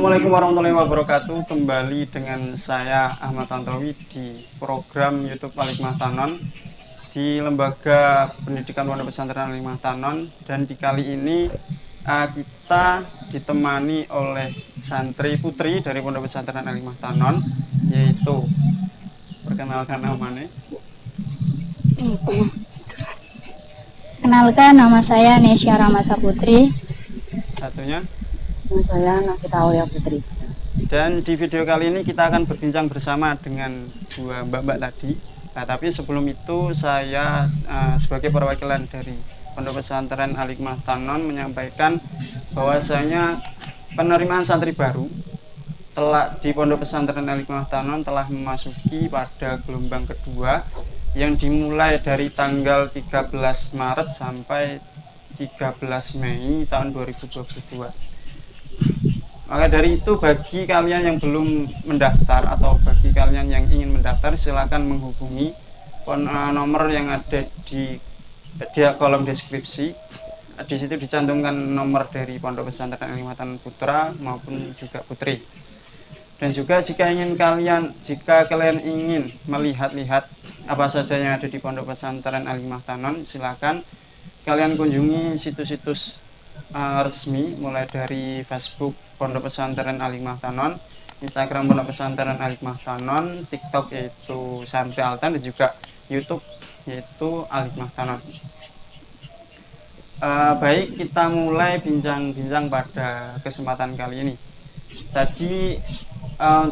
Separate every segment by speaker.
Speaker 1: Assalamualaikum warahmatullahi wabarakatuh. Kembali dengan saya Ahmad Tantowi di program YouTube Al-Hikmah Tanon di Lembaga Pendidikan Pondok Pesantren Al-Hikmah Tanon. Dan di kali ini kita ditemani oleh santri putri dari Pondok Pesantren Al-Hikmah Tanon, yaitu perkenalkan namanya.
Speaker 2: Kenalkan, nama saya Nesya Ramasa Putri.
Speaker 1: Satunya.
Speaker 3: Nama saya Nafita Aulia Putri.
Speaker 1: Dan di video kali ini kita akan berbincang bersama dengan dua mbak-mbak tadi. Nah, tapi sebelum itu saya sebagai perwakilan dari Pondok Pesantren Al-Hikmah Tanon menyampaikan bahwasanya penerimaan santri baru telah di Pondok Pesantren Al-Hikmah Tanon telah memasuki pada gelombang kedua yang dimulai dari tanggal 13 Maret sampai 13 Mei tahun 2022. Maka dari itu, bagi kalian yang belum mendaftar atau bagi kalian yang ingin mendaftar, silakan menghubungi nomor yang ada di kolom deskripsi. Di situ dicantumkan nomor dari Pondok Pesantren Al-Hikmah Tanon Putra maupun juga Putri. Dan juga jika kalian ingin melihat-lihat apa saja yang ada di Pondok Pesantren Al-Hikmah Tanon, silakan kalian kunjungi situs-situs resmi, mulai dari Facebook Pondok Pesantren Al-Hikmah Tanon, Instagram Pondok Pesantren Al-Hikmah Tanon, TikTok yaitu Santri Altan, dan juga YouTube yaitu Al-Hikmah Tanon. Baik, kita mulai bincang-bincang pada kesempatan kali ini. Tadi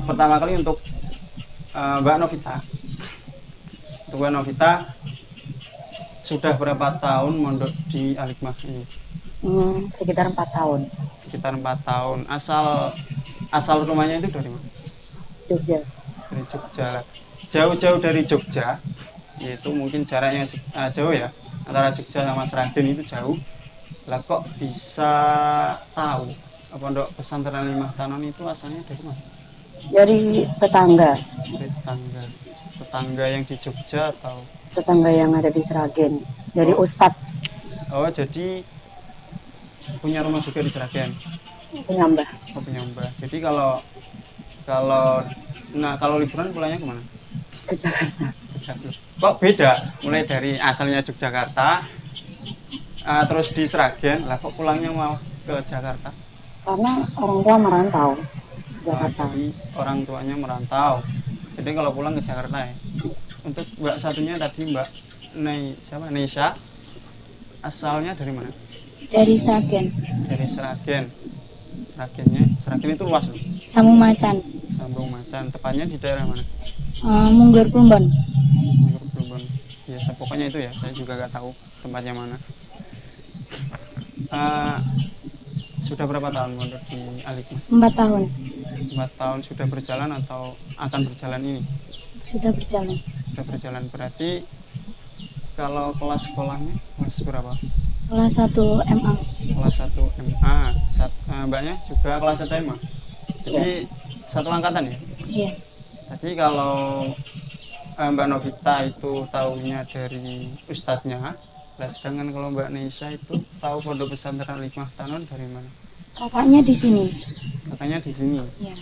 Speaker 1: pertama kali untuk Mbak Novita. Untuk Mbak Novita, sudah berapa tahun mondok di Al-Hikmah ini?
Speaker 3: Sekitar 4 tahun.
Speaker 1: Sekitar 4 tahun. Asal rumahnya itu dari mana?
Speaker 3: Jogja.
Speaker 1: Dari Jogja. Jauh-jauh dari Jogja, yaitu mungkin jaraknya jauh ya, antara Jogja sama Sragen itu jauh. Lah kok bisa tahu Pondok Pesantren Al-Hikmah Tanon itu asalnya dari mana?
Speaker 3: Dari tetangga.
Speaker 1: Dari tetangga yang di Jogja atau
Speaker 3: Tetangga yang ada di Sragen. Dari Ustadz.
Speaker 1: Oh, jadi punya rumah juga di Sragen.
Speaker 3: Punya Mbah.
Speaker 1: Oh, punya Mbah. Jadi kalau liburan pulangnya kemana?
Speaker 3: Ke Jakarta.
Speaker 1: Kok beda? Mulai dari asalnya Yogyakarta, terus di Sragen, lah kok pulangnya mau ke Jakarta?
Speaker 3: Karena orang tua merantau Jakarta.
Speaker 1: Jadi orang tuanya merantau. Jadi kalau pulang ke Jakarta ya. Untuk Mbak satunya tadi Mbak Nesya, asalnya dari mana?
Speaker 2: Dari Sragen.
Speaker 1: Dari Sragen. Sragen itu luas loh.
Speaker 2: Sambung Macan.
Speaker 1: Sambung Macan. Tepatnya di daerah mana?
Speaker 2: Munggur Plumbon.
Speaker 1: Munggur Plumbon. Ya, pokoknya itu ya. Saya juga nggak tahu tempatnya mana. Sudah berapa tahun mondok di Al-Hikmah?
Speaker 2: 4 tahun.
Speaker 1: 4 tahun sudah berjalan atau akan berjalan ini?
Speaker 2: Sudah berjalan.
Speaker 1: Sudah berjalan, berarti kalau kelas sekolahnya kelas berapa?
Speaker 2: Kelas 1 MA.
Speaker 1: Kelas 1 MA. Mbaknya juga kelas 1 MA. Jadi satu angkatan ya?
Speaker 2: Iya.
Speaker 1: Jadi kalau Mbak Novita itu tahunya dari ustadznya, nah sedangkan kalau Mbak Nesya itu tahu Pondok Pesantren Al-Hikmah Tanon dari mana?
Speaker 2: Kakaknya di sini.
Speaker 1: Kakaknya di sini.
Speaker 2: Iya.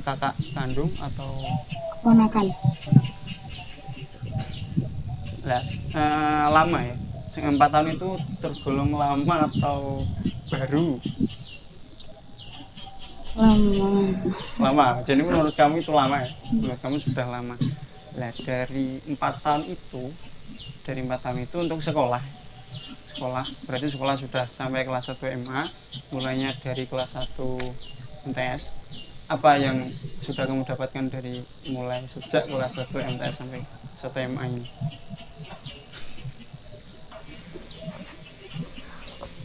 Speaker 1: Kakak kandung atau
Speaker 2: Keponakan.
Speaker 1: lah lama ya? 4 tahun itu tergolong lama atau baru? Lama. Jadi menurut kamu itu lama ya? Menurut kamu sudah lama. Nah, dari 4 tahun itu untuk sekolah berarti sekolah sudah sampai kelas 1 MA, mulainya dari kelas 1 MTS. Apa yang sudah kamu dapatkan dari mulai sejak kelas 1 MTS sampai 1 MA ini?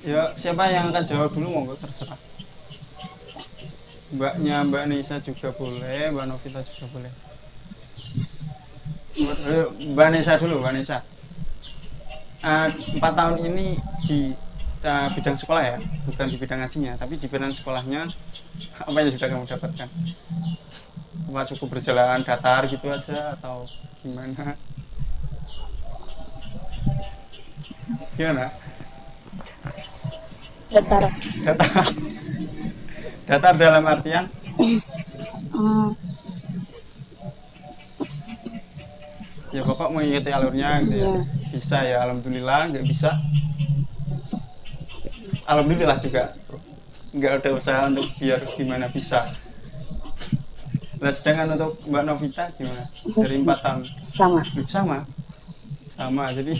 Speaker 1: Ya, siapa yang akan jawab dulu? Monggo, terserah. Mbak Nisa juga boleh, Mbak Novita juga boleh. Mbak Nisa dulu, Mbak Nisa. 4 tahun ini di bidang sekolah ya, bukan di bidang ngajinya, tapi di bidang sekolahnya apa yang sudah kamu dapatkan? Apa cukup berjalan datar gitu aja atau gimana? Gimana?
Speaker 2: Datar.
Speaker 1: Datar dalam artian
Speaker 2: Eh,
Speaker 1: ya pokok mengikuti alurnya gitu ya.
Speaker 2: Iya.
Speaker 1: Bisa ya, alhamdulillah. Nggak bisa, alhamdulillah juga. Nggak ada usaha untuk biar gimana bisa. Nah, sedangkan untuk Mbak Novita gimana? Dari 4 tahun
Speaker 3: Sama.
Speaker 1: sama, jadi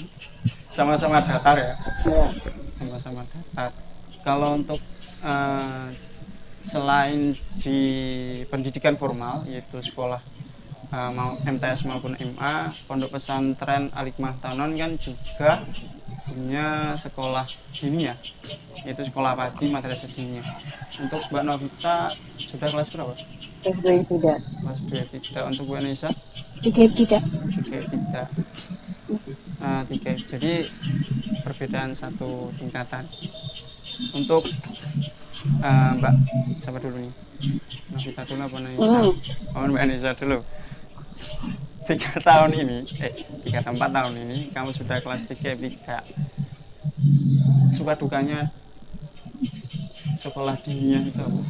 Speaker 1: sama-sama datar ya,
Speaker 3: Ya.
Speaker 1: sama-sama datar. Kalau untuk selain di pendidikan formal yaitu sekolah mau MTS maupun MA, Pondok Pesantren Al-Hikmah Tanon kan juga punya sekolah diniyah, yaitu sekolah pagi madrasah diniyah. Untuk Mbak Novita sudah kelas berapa?
Speaker 3: Kelas 2 tidak.
Speaker 1: Kelas 2 tidak. Untuk Bu Anissa?
Speaker 2: 3 tidak.
Speaker 1: 3 tidak. 3. Jadi perbedaan satu tingkatan. Untuk Mbak siapa dulu nih? Novita dulu apa Anissa? Oh, Mbak Anissa dulu. 3 tahun ini, 4 tahun ini kamu sudah kelas 3 tidak. Suka dukanya sekolah diniyah itu apa?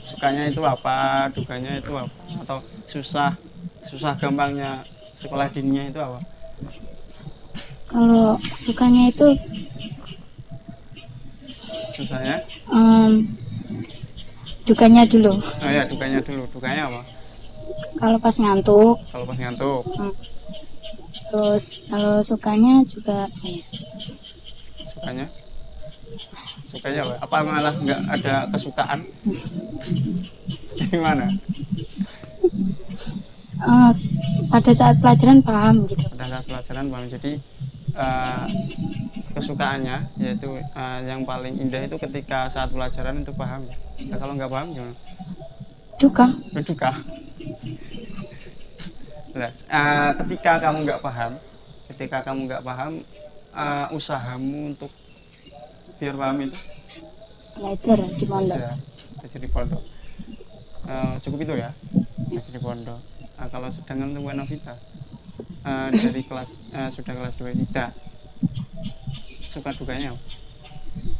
Speaker 1: Sukanya itu apa, dukanya itu apa, atau susah gampangnya sekolah diniyah itu apa?
Speaker 2: Kalau sukanya itu
Speaker 1: Susahnya?
Speaker 2: dukanya dulu.
Speaker 1: Oh ya, dukanya dulu. Dukanya apa?
Speaker 2: Kalau pas ngantuk,
Speaker 1: Kalau pas ngantuk.
Speaker 2: terus kalau sukanya juga
Speaker 1: Sukanya? Sukanya apa? Apa malah nggak ada kesukaan? Gimana?
Speaker 2: pada saat pelajaran paham gitu.
Speaker 1: Pada saat pelajaran paham. Jadi kesukaannya yaitu yang paling indah itu ketika saat pelajaran itu paham. Nah, kalau nggak paham gimana?
Speaker 2: Duka.
Speaker 1: Duka. Nah, ketika kamu nggak paham, usahamu untuk biar paham itu
Speaker 2: Belajar di pondok.
Speaker 1: belajar di pondok. Cukup itu ya, belajar di pondok. Kalau sedangkan untuk Novita dari kelas sudah kelas 2 tidak, suka dukanya apa?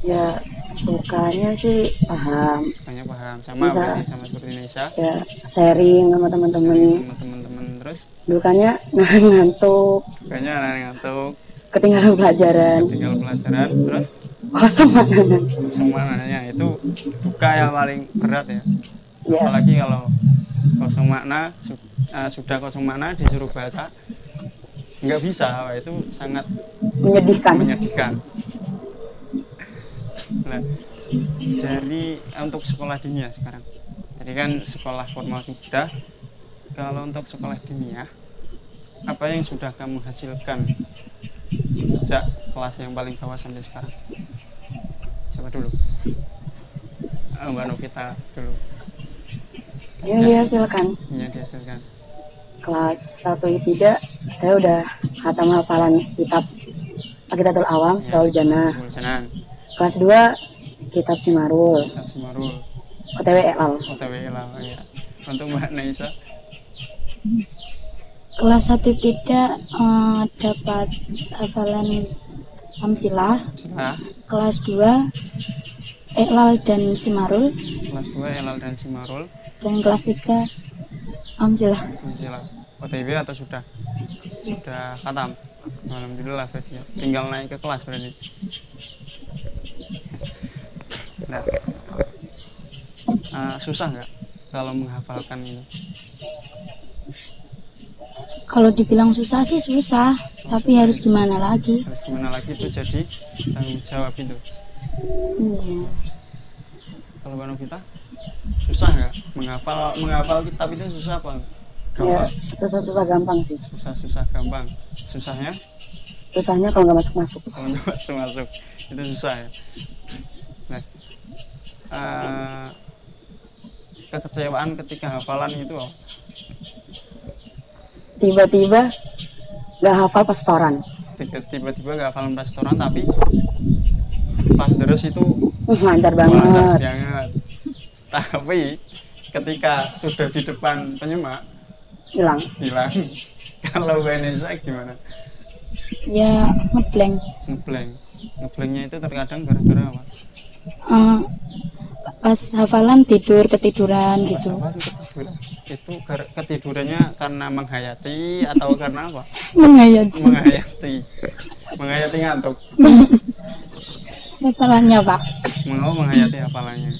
Speaker 3: Ya sukanya sih paham.
Speaker 1: Sukanya paham sama
Speaker 3: Bisa.
Speaker 1: berarti sama seperti Indonesia.
Speaker 3: Ya sharing sama teman-teman.
Speaker 1: Sama teman-teman. Terus
Speaker 3: Dukanya nahan ngantuk,
Speaker 1: dukanya anak ngantuk,
Speaker 3: ketinggalan pelajaran,
Speaker 1: tinggal pelajaran, terus
Speaker 3: kosong makanan.
Speaker 1: semuanya itu duka yang paling berat ya.
Speaker 3: Ya.
Speaker 1: Apalagi kalau kosong makna, sudah kosong makna disuruh baca nggak bisa, wah, itu sangat menyedihkan. Nah, jadi untuk sekolah diniyah sekarang, tadi kan sekolah formal sudah. Kalau untuk sekolah diniyah, apa yang sudah kamu hasilkan sejak kelas yang paling bawah sampai sekarang? Siapa dulu? Mbak Novita dulu.
Speaker 3: Yang dihasilkan
Speaker 1: Yang dihasilkan.
Speaker 3: kelas 1 tidak, saya udah khatam hafalan kitab Al-Qitatul Awam, Suraul Jannah.
Speaker 1: Janan.
Speaker 3: Kelas 2 kitab Simarul,
Speaker 1: Simarul.
Speaker 3: OTW Elal.
Speaker 1: OTW lah ya. Untuk Mbak Naisa,
Speaker 2: Kelas 1 tidak dapat hafalan Amsilah.
Speaker 1: nah,
Speaker 2: Kelas 2 Iqlal dan Simarul.
Speaker 1: kelas 2 Elal dan Simarul.
Speaker 2: Dan kelas 3 Amsilah.
Speaker 1: Alhamdulillah. OTW atau sudah? Sudah khatam. Alhamdulillah berarti ya. Tinggal naik ke kelas berarti. Nah, susah nggak kalau menghafalkan ini?
Speaker 2: Kalau dibilang susah sih susah, tapi harus gimana lagi?
Speaker 1: Harus gimana lagi itu jadi tanggung jawab itu.
Speaker 2: Iya.
Speaker 1: Kalau Mbak Novita, susah nggak menghafal kitab itu susah apa?
Speaker 3: Ya,
Speaker 1: Gampang.
Speaker 3: susah-susah gampang sih.
Speaker 1: Susah gampang. Susahnya
Speaker 3: Susahnya kalau nggak masuk-masuk.
Speaker 1: kalau nggak masuk itu susah ya. Nah, kekecewaan ketika hafalan itu apa?
Speaker 3: Tiba-tiba nggak hafal pas setoran.
Speaker 1: Tiba-tiba nggak hafalan pas setoran, tapi pas terus itu
Speaker 3: Lancar
Speaker 1: lancar
Speaker 3: banget.
Speaker 1: banget. Tapi ketika sudah di depan penyemak
Speaker 3: Hilang.
Speaker 1: Kalau Vanessa gimana?
Speaker 2: Ya ngeblank.
Speaker 1: Ngeblank. Ngeblanknya itu terkadang gara-gara apa?
Speaker 2: Eh, pas hafalan ketiduran gitu.
Speaker 1: Apa ketiduran? Itu ketidurannya karena menghayati atau karena apa?
Speaker 2: Menghayati
Speaker 1: Menghayati ngantuk.
Speaker 2: hafalannya Pak.
Speaker 1: Mau menghayati hafalannya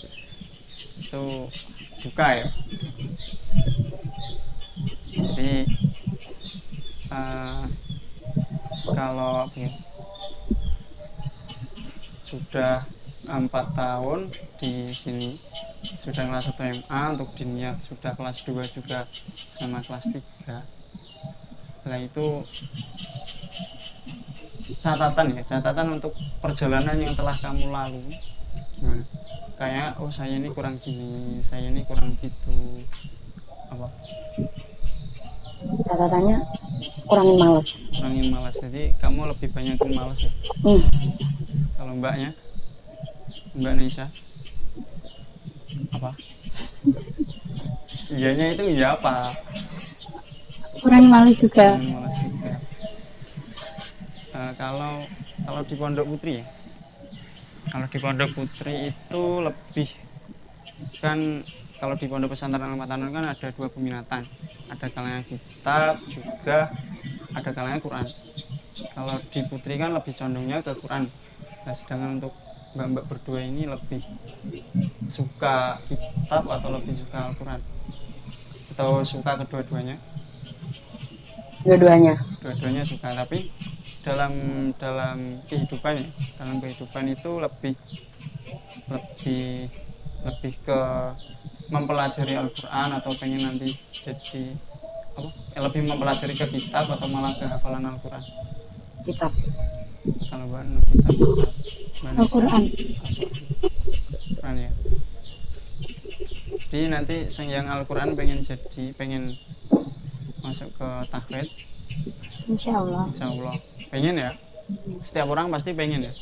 Speaker 1: itu buka ya. Jadi kalau apa ya, sudah 4 tahun di sini, sudah kelas 1 MA, untuk diniyah sudah kelas 2 juga sama kelas 3. Setelah itu catatan untuk perjalanan yang telah kamu lalui gimana? Kayak oh saya ini kurang gini, saya ini kurang gitu, apa?
Speaker 3: Catatannya kurangin malas.
Speaker 1: Jadi kamu lebih banyak ke malas ya. Kalau Mbak Nisa apa? Iyanya itu iya apa?
Speaker 2: Kurang males juga.
Speaker 1: Malas juga. Kalau di Pondok Putri ya, kalau di Pondok Putri itu lebih kan, kalau di Pondok Pesantren Al-Matanon kan ada 2 peminatan, ada kalangan kitab juga ada kalangan Quran. Kalau di Putri kan lebih condongnya ke Quran. Nah, sedangkan untuk mbak-mbak berdua ini lebih suka kitab atau lebih suka Al-Quran, atau suka kedua-duanya? Dua-duanya suka, tapi dalam kehidupan itu lebih ke mempelajari Al-Quran atau pengen nanti jadi apa? Lebih mempelajari ke kitab atau malah ke hafalan Al-Quran?
Speaker 3: Kitab.
Speaker 1: Kalau Mbak kitab
Speaker 2: Al-Quran.
Speaker 1: Al-Quran ya. Jadi nanti yang Al-Quran pengen masuk ke tahfidz.
Speaker 2: Insya Allah.
Speaker 1: Pengen ya. Setiap orang pasti pengen ya.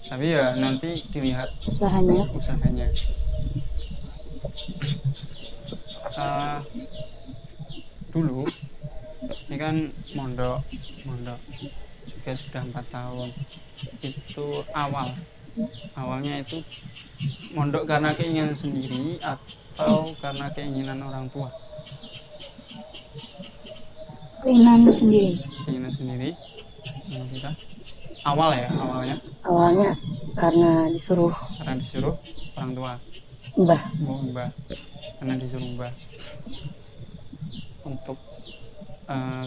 Speaker 1: Tapi ya nanti dilihat
Speaker 2: Usahanya.
Speaker 1: Dulu ini kan mondok juga sudah 4 tahun. Itu awalnya itu mondok karena keinginan sendiri atau karena keinginan orang tua?
Speaker 2: Keinginan sendiri.
Speaker 1: Kita awalnya
Speaker 3: karena disuruh
Speaker 1: orang tua.
Speaker 3: Mbah.
Speaker 1: Karena disuruh mbah. Untuk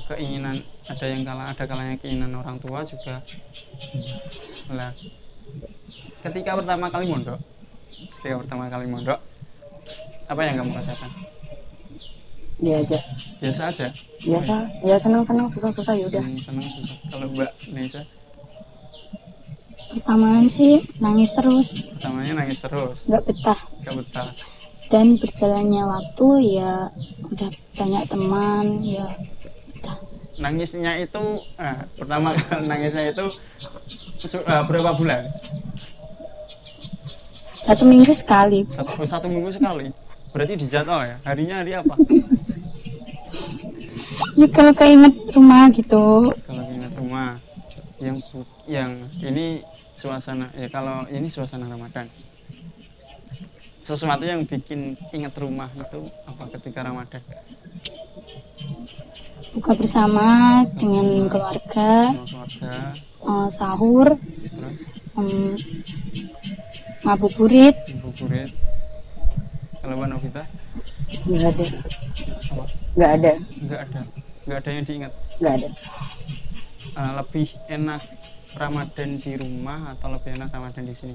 Speaker 1: keinginan ada kalanya keinginan orang tua juga. Nah, ketika pertama kali mondok apa yang kamu rasakan?
Speaker 3: Diajak
Speaker 1: Biasa aja.
Speaker 3: Ya senang susah ya udah.
Speaker 1: Senang susah. Kalau Mbak Nisa?
Speaker 2: Pertamanya sih nangis terus.
Speaker 1: Nggak betah.
Speaker 2: Dan berjalannya waktu ya udah banyak teman ya betah.
Speaker 1: Nangisnya itu pertama kali nangisnya itu berapa bulan?
Speaker 2: 1 minggu sekali.
Speaker 1: 1 minggu sekali. Berarti dijadwal ya? Harinya hari apa?
Speaker 2: Ya kalau keinget rumah gitu.
Speaker 1: Kalau ingat rumah yang ini suasana ya, kalau ini suasana Ramadan. Sesuatu yang bikin ingat rumah itu apa ketika Ramadan?
Speaker 2: Buka bersama dengan keluarga. Sahur.
Speaker 1: Terus
Speaker 2: ngabuburit.
Speaker 1: Kalau Mbak Novita?
Speaker 3: Nggak ada
Speaker 1: yang diingat?
Speaker 3: Nggak ada.
Speaker 1: Lebih enak Ramadan di rumah atau lebih enak Ramadan di sini?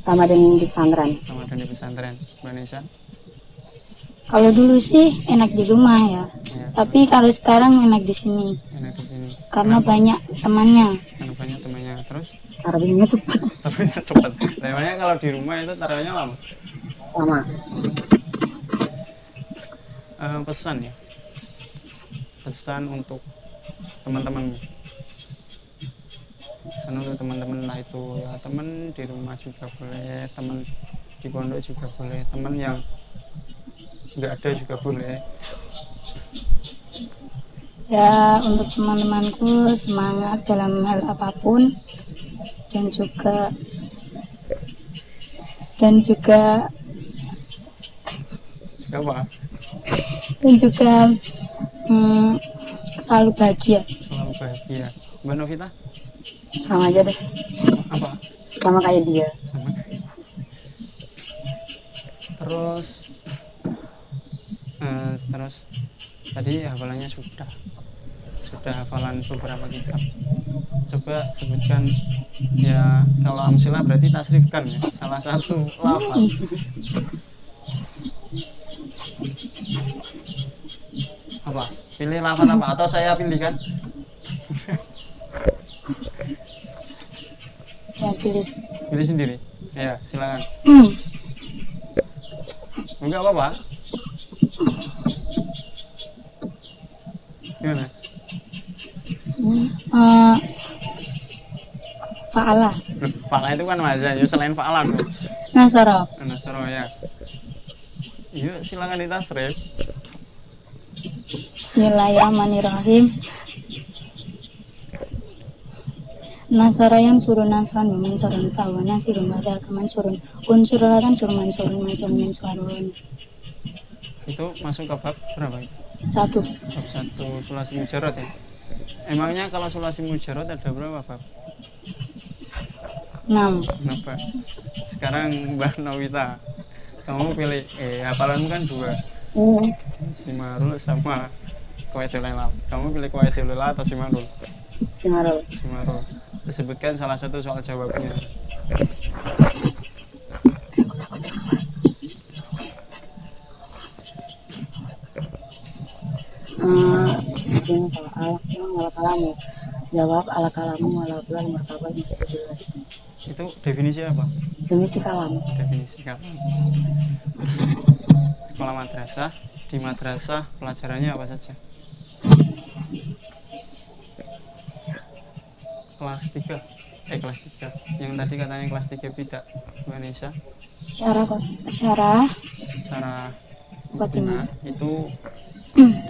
Speaker 3: Ramadan di pesantren.
Speaker 1: Mbak Nisa?
Speaker 2: Kalau dulu sih enak di rumah ya. Tapi kalau sekarang enak di sini. Karena banyak temannya.
Speaker 1: Terus?
Speaker 3: Tarawihnya cepat.
Speaker 1: Namanya kalau di rumah itu tarawihnya lama. Pesan untuk teman-teman lah, itu ya teman di rumah juga boleh, teman di pondok juga boleh, teman yang nggak ada juga boleh.
Speaker 2: Ya untuk teman-temanku, semangat dalam hal apapun, dan juga
Speaker 1: apa?
Speaker 2: dan juga selalu bahagia.
Speaker 1: Selalu bahagia. Mbak Novita?
Speaker 3: Sama aja deh,
Speaker 1: Apa?
Speaker 3: sama kayak dia.
Speaker 1: Sama. Terus tadi hafalannya sudah hafalan beberapa kitab. Coba sebutkan ya, kalau amsilah berarti tasrifkan ya, salah satu lafal. Apa? Pilih lafal apa atau saya pilihkan?
Speaker 2: Ya,
Speaker 1: Pilih sendiri. Ya, silakan. Enggak apa-apa. Gimana?
Speaker 2: Fa'ala.
Speaker 1: Fa'ala itu kan wajah, ya selain fa'ala tuh.
Speaker 2: Nasara.
Speaker 1: Nasara ya. Yuk silakan ditasrif.
Speaker 2: Bismillahirrahmanirrahim. Nasara yang suruh nasran wa surun fawa nasirun wa dzaka mansurun unsurulatan surman surun mansurun min suarun.
Speaker 1: Itu masuk ke bab berapa itu?
Speaker 2: Satu.
Speaker 1: Bab 1 sulasi mujarrad ya. Emangnya kalau sulasi mujarrad ada berapa bab?
Speaker 2: 6.
Speaker 1: Kenapa? Sekarang Mbak Novita, kamu pilih, hafalanmu kan 2, Simarul sama Qawaidul Ilal. Kamu pilih Qawaidul Ilal atau Simarul? Simarul. Sebutkan salah satu soal jawabnya.
Speaker 3: Ini soal ala kalamu. Jawab ala kalamu ala bulan martabah itu.
Speaker 1: Itu definisi apa?
Speaker 3: Definisi kalam.
Speaker 1: Definisi kalam. Sekolah madrasah, di madrasah pelajarannya apa saja? Kelas 3. Kelas 3. Yang tadi katanya kelas 3 tidak. Indonesia.
Speaker 2: Syarah
Speaker 1: Khotimah itu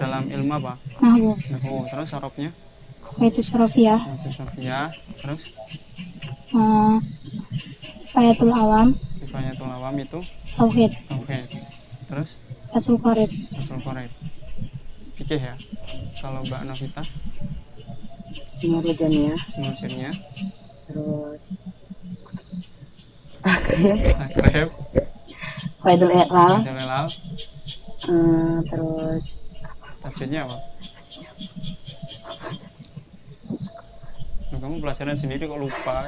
Speaker 1: dalam ilmu apa?
Speaker 2: Nahwu.
Speaker 1: Terus sarofnya?
Speaker 2: Itu Syarafiyah.
Speaker 1: Terus
Speaker 2: Kifayatul Awam.
Speaker 1: Kifayatul Awam itu
Speaker 2: Tauhid.
Speaker 1: Terus
Speaker 2: Fathul Qorib.
Speaker 1: Fikih ya. Kalau Mbak Novita?
Speaker 3: Simarul Jamiyah. Terus
Speaker 1: Akrib.
Speaker 3: Qawaidul Ilal. Terus
Speaker 1: Tajwidnya apa? Kamu pelajaran sendiri kok lupa?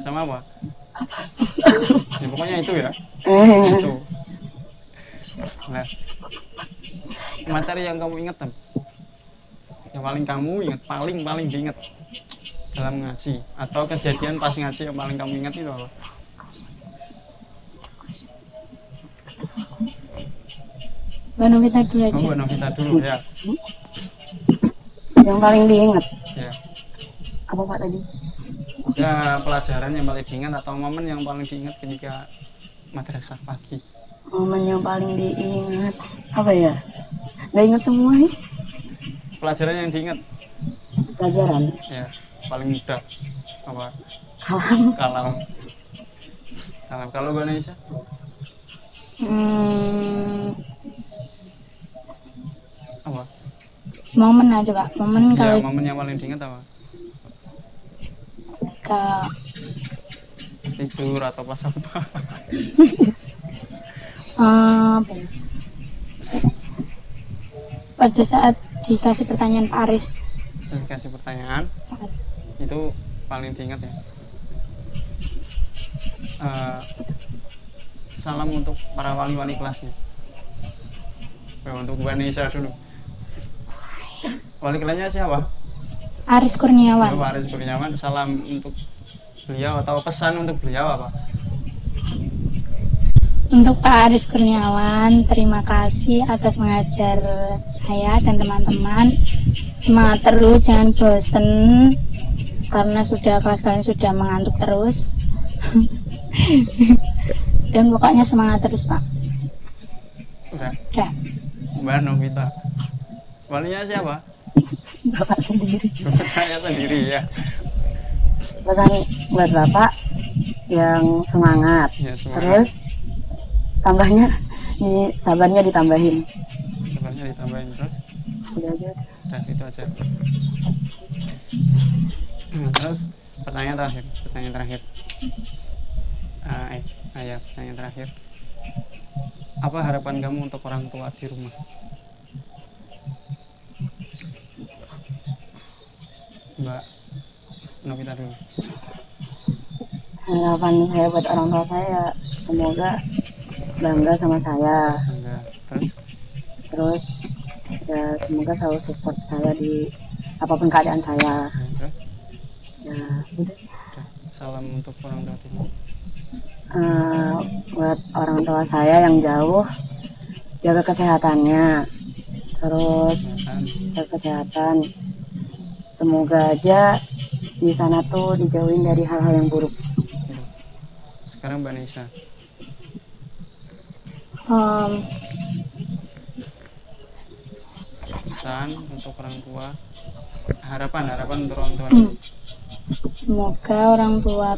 Speaker 1: Sama apa? Ya, pokoknya itu ya. Itu. Nah, materi yang kamu ingat kan? Yang paling kamu ingat, paling diingat dalam ngaji atau kejadian pas ngaji yang paling kamu ingat itu apa?
Speaker 2: Mbak Novita dulu aja.
Speaker 1: Mbak Novita dulu ya.
Speaker 3: Yang paling diingat.
Speaker 1: Ya.
Speaker 3: Apa Pak tadi?
Speaker 1: Ya, pelajaran yang paling diingat atau momen yang paling diingat ketika madrasah pagi.
Speaker 3: Momen yang paling diingat apa ya? Gak ingat semua nih.
Speaker 1: Pelajaran yang diingat.
Speaker 3: Pelajaran.
Speaker 1: Ya, paling mudah. Apa?
Speaker 3: Kalam.
Speaker 1: Kalau Mbak Naisha? Apa?
Speaker 2: Momen aja Pak. Momen kalau
Speaker 1: momen yang paling diingat apa?
Speaker 2: ketika
Speaker 1: tidur atau pas apa?
Speaker 2: Pada saat dikasih pertanyaan Pak Aris.
Speaker 1: Dikasih pertanyaan itu paling diingat ya. Salam untuk para wali-wali kelasnya. Untuk Mbak Nisa dulu. Wali kelasnya siapa?
Speaker 2: Aris Kurniawan.
Speaker 1: Aris Kurniawan. Salam untuk beliau atau pesan untuk beliau apa?
Speaker 2: Untuk Pak Aris Kurniawan, terima kasih atas mengajar saya dan teman-teman. Semangat terus, jangan bosen karena kelas kalian sudah mengantuk terus. Dan pokoknya semangat terus Pak.
Speaker 1: Udah.
Speaker 2: Udah.
Speaker 1: Mbak Novita. Walinya siapa?
Speaker 3: Bapak sendiri.
Speaker 1: Buat saya sendiri ya.
Speaker 3: Pesan buat Bapak yang semangat.
Speaker 1: Ya, semangat.
Speaker 3: Terus tambahnya nih, sabarnya ditambahin.
Speaker 1: Sabarnya ditambahin terus.
Speaker 3: Udah aja.
Speaker 1: Udah itu aja. Terus pertanyaan terakhir. Ya, pertanyaan terakhir. Apa harapan kamu untuk orang tua di rumah? Mbak Novita dulu.
Speaker 3: Harapan saya buat orang tua saya, semoga bangga sama saya.
Speaker 1: Enggak.
Speaker 3: Terus ya semoga selalu support saya di apapun keadaan saya.
Speaker 1: Terus
Speaker 3: Ya udah.
Speaker 1: salam untuk orang tua dulu.
Speaker 3: Buat orang tua saya yang jauh, jaga kesehatannya. Terus jaga kesehatan. Semoga aja di sana tuh dijauhin dari hal-hal yang buruk.
Speaker 1: Sekarang Mbak Nisa. Pesan untuk orang tua, harapan untuk orang tua.
Speaker 2: Semoga orang tua,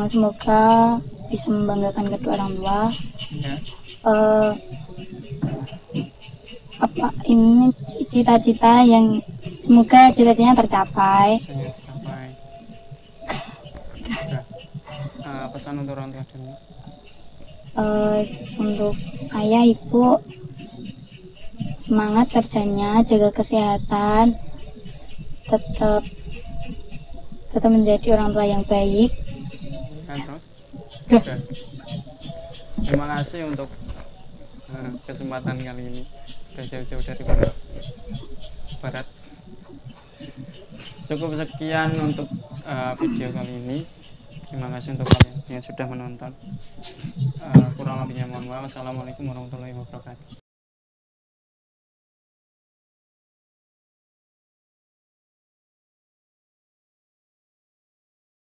Speaker 2: semoga bisa membanggakan kedua orang tua.
Speaker 1: Ya.
Speaker 2: Apa ini cita-cita yang semoga cita-citanya tercapai.
Speaker 1: Pesan untuk orang tua dulu.
Speaker 2: Untuk ayah ibu, semangat kerjanya, jaga kesehatan, tetap menjadi orang tua yang baik.
Speaker 1: Terus? Udah. Terima kasih untuk kesempatan kali ini. Udah jauh-jauh dari Pondok Barat. Cukup sekian untuk video kali ini. Terima kasih untuk kalian yang sudah menonton. Kurang lebihnya mohon maaf. Wassalamualaikum warahmatullahi wabarakatuh.